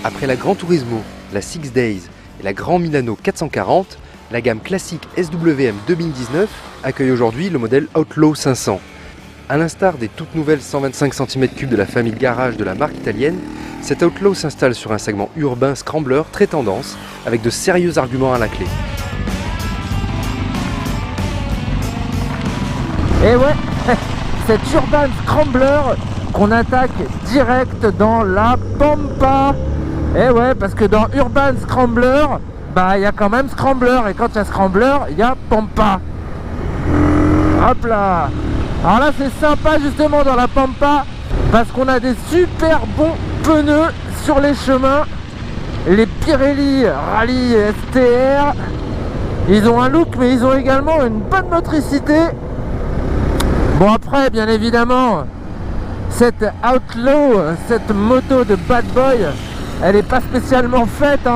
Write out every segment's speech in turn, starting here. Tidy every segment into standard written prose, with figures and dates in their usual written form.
Après la Gran Turismo, la Six Days et la Grand Milano 440, la gamme classique SWM 2019 accueille aujourd'hui le modèle Outlaw 500. A l'instar des toutes nouvelles 125 cm3 de la famille Garage de la marque italienne, cet Outlaw s'installe sur un segment urbain scrambler très tendance, avec de sérieux arguments à la clé. Et ouais, cet urban scrambler qu'on attaque direct dans la Pampa. Et ouais, parce que dans urban scrambler, bah il y a quand même scrambler, et quand il y a scrambler, il y a Pampa. Hop là. Alors là c'est sympa justement dans la Pampa, parce qu'on a des super bons pneus sur les chemins. Les Pirelli Rally STR, ils ont un look mais ils ont également une bonne motricité. Bon après bien évidemment, cette Outlaw, cette moto de bad boy, elle n'est pas spécialement faite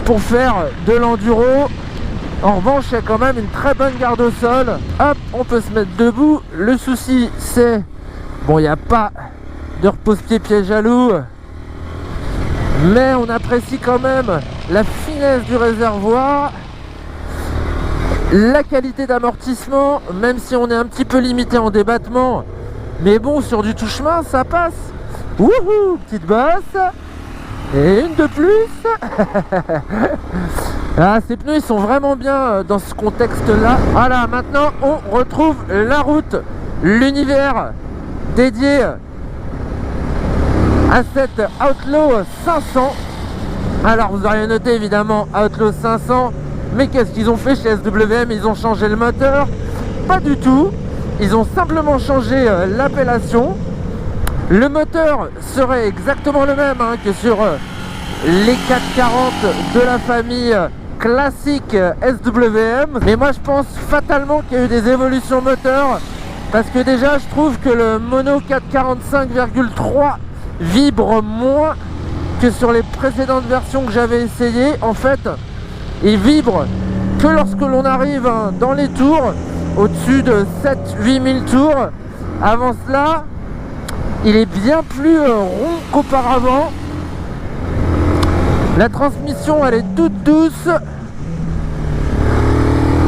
pour faire de l'enduro. En revanche, il y a quand même une très bonne garde au sol. Hop, on peut se mettre debout. Le souci, c'est... Bon, il n'y a pas de repose-pied piège à loup. Mais on apprécie quand même la finesse du réservoir. La qualité d'amortissement, même si on est un petit peu limité en débattement. Mais bon, sur du tout-chemin, ça passe. Wouhou, petite bosse. Et une de plus. Ah, ces pneus ils sont vraiment bien dans ce contexte là. Voilà, maintenant on retrouve la route, l'univers dédié à cette Outlaw 500. Alors vous auriez noté évidemment Outlaw 500, mais qu'est-ce qu'ils ont fait chez SWM? Ils ont changé le moteur? Pas du tout, ils ont simplement changé l'appellation. Le moteur serait exactement le même que sur les 440 de la famille classique SWM, mais moi je pense fatalement qu'il y a eu des évolutions moteurs, parce que déjà je trouve que le mono 445,3 vibre moins que sur les précédentes versions que j'avais essayé. En fait il vibre que lorsque l'on arrive dans les tours au-dessus de 7-8 000 tours. Avant cela il est bien plus rond qu'auparavant. La transmission elle est toute douce.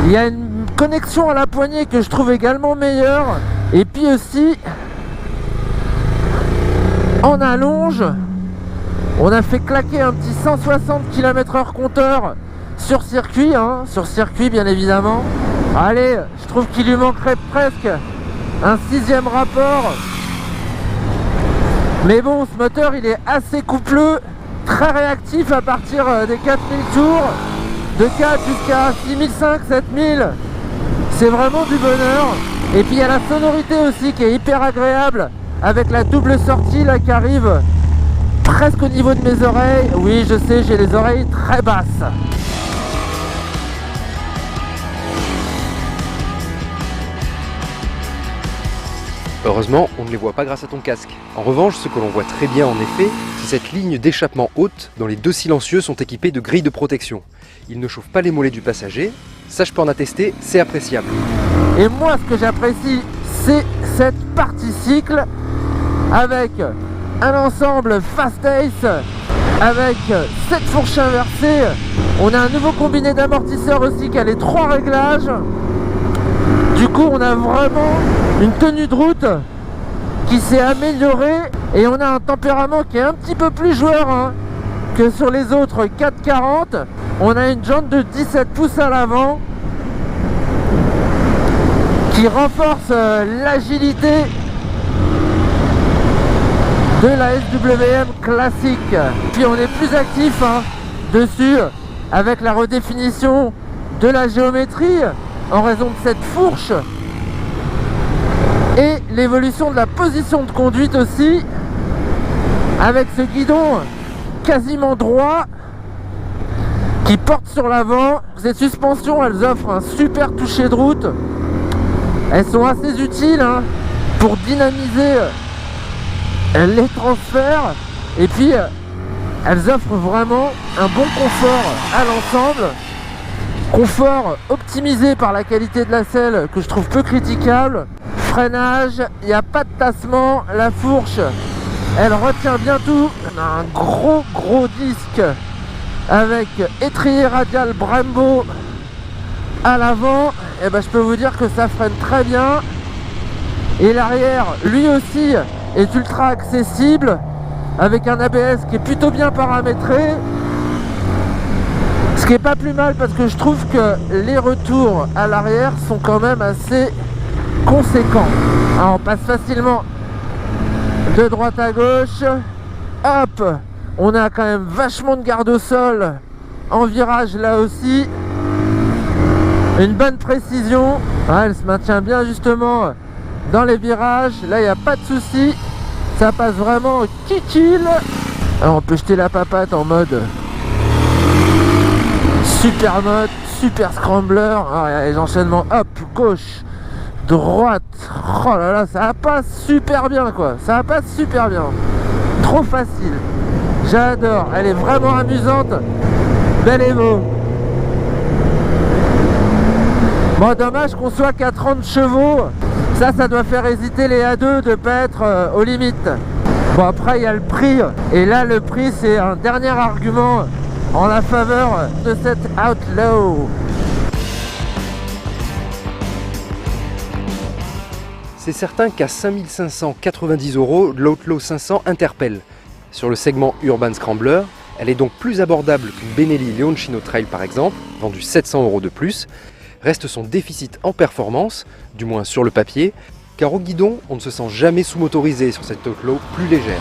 Il y a une connexion à la poignée que je trouve également meilleure. Et puis aussi en allonge, on a fait claquer un petit 160 km/h compteur sur circuit, sur circuit bien évidemment. Allez, je trouve qu'il lui manquerait presque un 6e rapport. Mais bon, ce moteur il est assez coupleux, très réactif à partir des 4000 tours, de 4 jusqu'à 6500, 7000, c'est vraiment du bonheur. Et puis il y a la sonorité aussi qui est hyper agréable, avec la double sortie là qui arrive presque au niveau de mes oreilles. Oui je sais, j'ai les oreilles très basses. Heureusement, on ne les voit pas grâce à ton casque. En revanche, ce que l'on voit très bien en effet, c'est cette ligne d'échappement haute dont les deux silencieux sont équipés de grilles de protection. Ils ne chauffent pas les mollets du passager, ça je peux en attester, c'est appréciable. Et moi ce que j'apprécie, c'est cette partie cycle avec un ensemble Fast Ace, avec 7 fourches inversées. On a un nouveau combiné d'amortisseurs aussi qui a les 3 réglages. Du coup on a vraiment une tenue de route qui s'est améliorée, et on a un tempérament qui est un petit peu plus joueur que sur les autres 440. On a une jante de 17 pouces à l'avant qui renforce l'agilité de la SWM classique. Puis on est plus actif dessus avec la redéfinition de la géométrie en raison de cette fourche, et l'évolution de la position de conduite aussi, avec ce guidon quasiment droit qui porte sur l'avant. Ces suspensions elles offrent un super toucher de route, elles sont assez utiles pour dynamiser les transferts, et puis elles offrent vraiment un bon confort à l'ensemble. Confort optimisé par la qualité de la selle que je trouve peu critiquable. Freinage, il n'y a pas de tassement, la fourche Elle retient bien tout. On a un gros disque avec étrier radial Brembo à l'avant. Et ben je peux vous dire que ça freine très bien. Et l'arrière, lui aussi, est ultra accessible avec un ABS qui est plutôt bien paramétré. Ce qui est pas plus mal parce que je trouve que les retours à l'arrière sont quand même assez conséquents. Alors on passe facilement de droite à gauche. Hop, on a quand même vachement de garde au sol en virage là aussi. Une bonne précision. Ouais, elle se maintient bien justement dans les virages. Là il n'y a pas de souci. Ça passe vraiment kikil. Alors on peut jeter la papate en mode super mode, super scrambler. Alors, il y a les enchaînements hop, gauche, droite. Oh là là, ça passe super bien quoi. Ça passe super bien. Trop facile. J'adore. Elle est vraiment amusante. Bel Evo. Bon, dommage qu'on soit qu'à 30 chevaux. Ça doit faire hésiter les A2 de pas être aux limites. Bon, après il y a le prix. Et là le prix c'est un dernier argument en la faveur de cette Outlaw. C'est certain qu'à 5590 €, l'Outlaw 500 interpelle. Sur le segment Urban Scrambler, elle est donc plus abordable qu'une Benelli Leoncino Trail par exemple, vendue 700 € de plus. Reste son déficit en performance, du moins sur le papier, car au guidon, on ne se sent jamais sous-motorisé sur cette Outlaw plus légère.